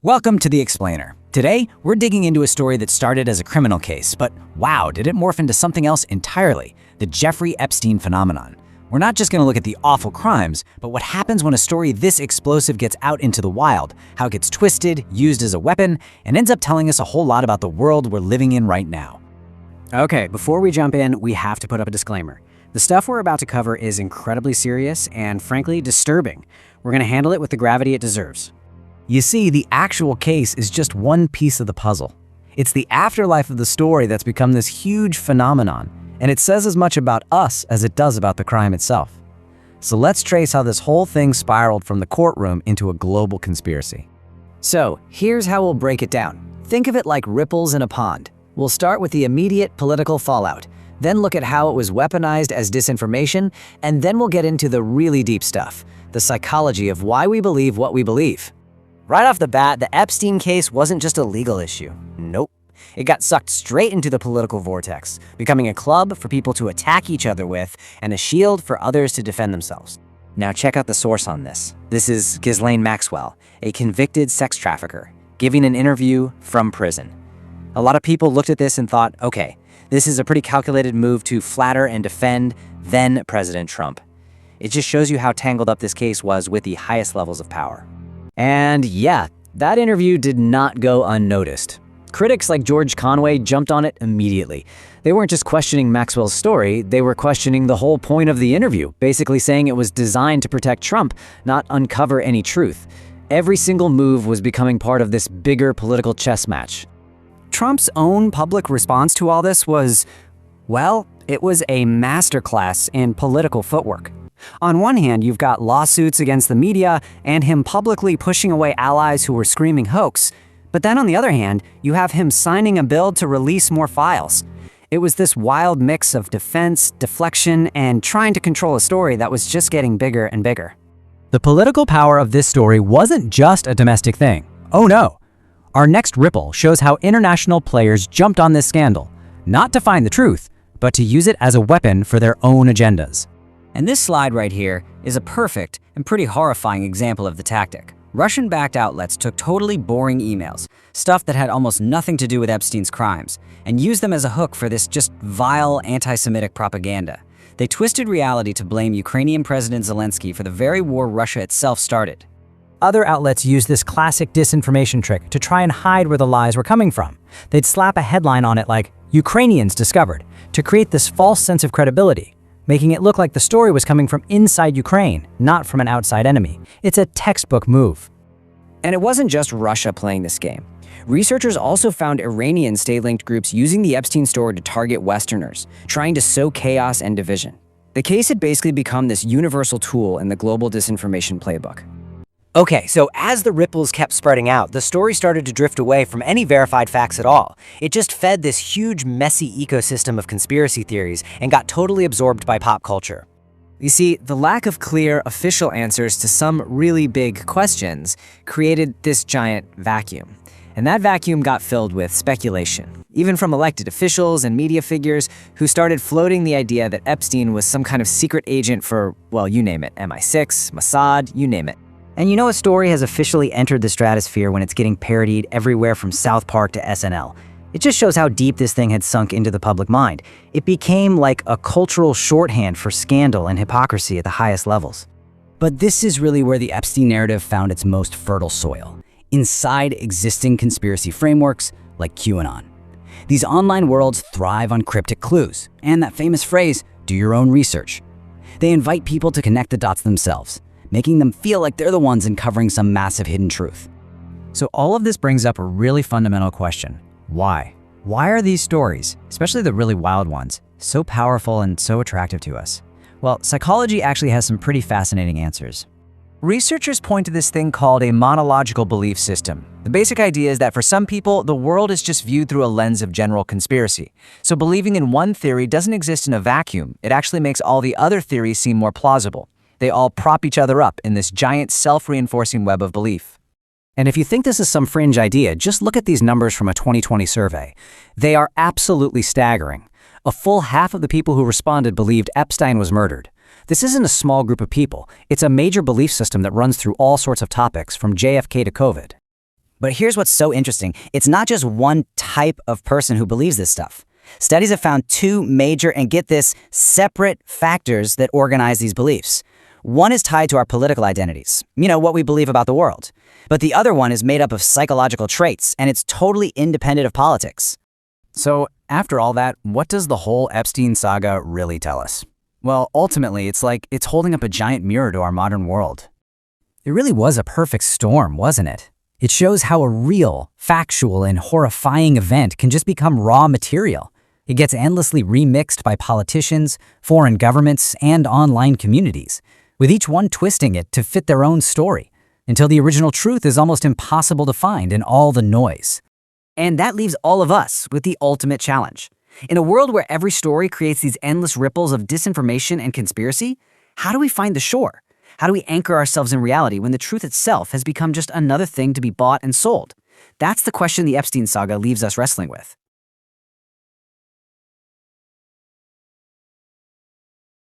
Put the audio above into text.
Welcome to The Explainer. Today, we're digging into a story that started as a criminal case, but wow, did it morph into something else entirely, the Jeffrey Epstein phenomenon. We're not just going to look at the awful crimes, but what happens when a story this explosive gets out into the wild, how it gets twisted, used as a weapon, and ends up telling us a whole lot about the world we're living in right now. Okay, before we jump in, we have to put up a disclaimer. The stuff we're about to cover is incredibly serious and, frankly, disturbing. We're going to handle it with the gravity it deserves. You see, the actual case is just one piece of the puzzle. It's the afterlife of the story that's become this huge phenomenon, and it says as much about us as it does about the crime itself. So let's trace how this whole thing spiraled from the courtroom into a global conspiracy. So, here's how we'll break it down. Think of it like ripples in a pond. We'll start with the immediate political fallout, then look at how it was weaponized as disinformation, and then we'll get into the really deep stuff, the psychology of why we believe what we believe. Right off the bat, the Epstein case wasn't just a legal issue. Nope. It got sucked straight into the political vortex, becoming a club for people to attack each other with and a shield for others to defend themselves. Now check out the source on this. This is Ghislaine Maxwell, a convicted sex trafficker, giving an interview from prison. A lot of people looked at this and thought, okay, this is a pretty calculated move to flatter and defend then President Trump. It just shows you how tangled up this case was with the highest levels of power. And yeah, that interview did not go unnoticed. Critics like George Conway jumped on it immediately. They weren't just questioning Maxwell's story, they were questioning the whole point of the interview, basically saying it was designed to protect Trump, not uncover any truth. Every single move was becoming part of this bigger political chess match. Trump's own public response to all this was, well, it was a masterclass in political footwork. On one hand, you've got lawsuits against the media and him publicly pushing away allies who were screaming hoax. But then on the other hand, you have him signing a bill to release more files. It was this wild mix of defense, deflection, and trying to control a story that was just getting bigger and bigger. The political power of this story wasn't just a domestic thing. Oh no. Our next ripple shows how international players jumped on this scandal, not to find the truth, but to use it as a weapon for their own agendas. And this slide right here is a perfect and pretty horrifying example of the tactic. Russian-backed outlets took totally boring emails, stuff that had almost nothing to do with Epstein's crimes, and used them as a hook for this just vile anti-Semitic propaganda. They twisted reality to blame Ukrainian President Zelensky for the very war Russia itself started. Other outlets used this classic disinformation trick to try and hide where the lies were coming from. They'd slap a headline on it like, "Ukrainians discovered," to create this false sense of credibility, making it look like the story was coming from inside Ukraine, not from an outside enemy. It's a textbook move. And it wasn't just Russia playing this game. Researchers also found Iranian state-linked groups using the Epstein story to target Westerners, trying to sow chaos and division. The case had basically become this universal tool in the global disinformation playbook. Okay, so as the ripples kept spreading out, the story started to drift away from any verified facts at all. It just fed this huge, messy ecosystem of conspiracy theories and got totally absorbed by pop culture. You see, the lack of clear, official answers to some really big questions created this giant vacuum. And that vacuum got filled with speculation, even from elected officials and media figures who started floating the idea that Epstein was some kind of secret agent for, well, you name it, MI6, Mossad, you name it. And you know a story has officially entered the stratosphere when it's getting parodied everywhere from South Park to SNL. It just shows how deep this thing had sunk into the public mind. It became like a cultural shorthand for scandal and hypocrisy at the highest levels. But this is really where the Epstein narrative found its most fertile soil, inside existing conspiracy frameworks like QAnon. These online worlds thrive on cryptic clues and that famous phrase, "do your own research." They invite people to connect the dots themselves, making them feel like they're the ones uncovering some massive hidden truth. So all of this brings up a really fundamental question. Why? Why are these stories, especially the really wild ones, so powerful and so attractive to us? Well, psychology actually has some pretty fascinating answers. Researchers point to this thing called a monological belief system. The basic idea is that for some people, the world is just viewed through a lens of general conspiracy. So believing in one theory doesn't exist in a vacuum. It actually makes all the other theories seem more plausible. They all prop each other up in this giant self-reinforcing web of belief. And if you think this is some fringe idea, just look at these numbers from a 2020 survey. They are absolutely staggering. A full half of the people who responded believed Epstein was murdered. This isn't a small group of people. It's a major belief system that runs through all sorts of topics, from JFK to COVID. But here's what's so interesting. It's not just one type of person who believes this stuff. Studies have found two major, and get this, separate factors that organize these beliefs. One is tied to our political identities, what we believe about the world. But the other one is made up of psychological traits, and it's totally independent of politics. So, after all that, what does the whole Epstein saga really tell us? Well, ultimately, it's like it's holding up a giant mirror to our modern world. It really was a perfect storm, wasn't it? It shows how a real, factual, and horrifying event can just become raw material. It gets endlessly remixed by politicians, foreign governments, and online communities, with each one twisting it to fit their own story, until the original truth is almost impossible to find in all the noise. And that leaves all of us with the ultimate challenge. In a world where every story creates these endless ripples of disinformation and conspiracy, how do we find the shore? How do we anchor ourselves in reality when the truth itself has become just another thing to be bought and sold? That's the question the Epstein saga leaves us wrestling with.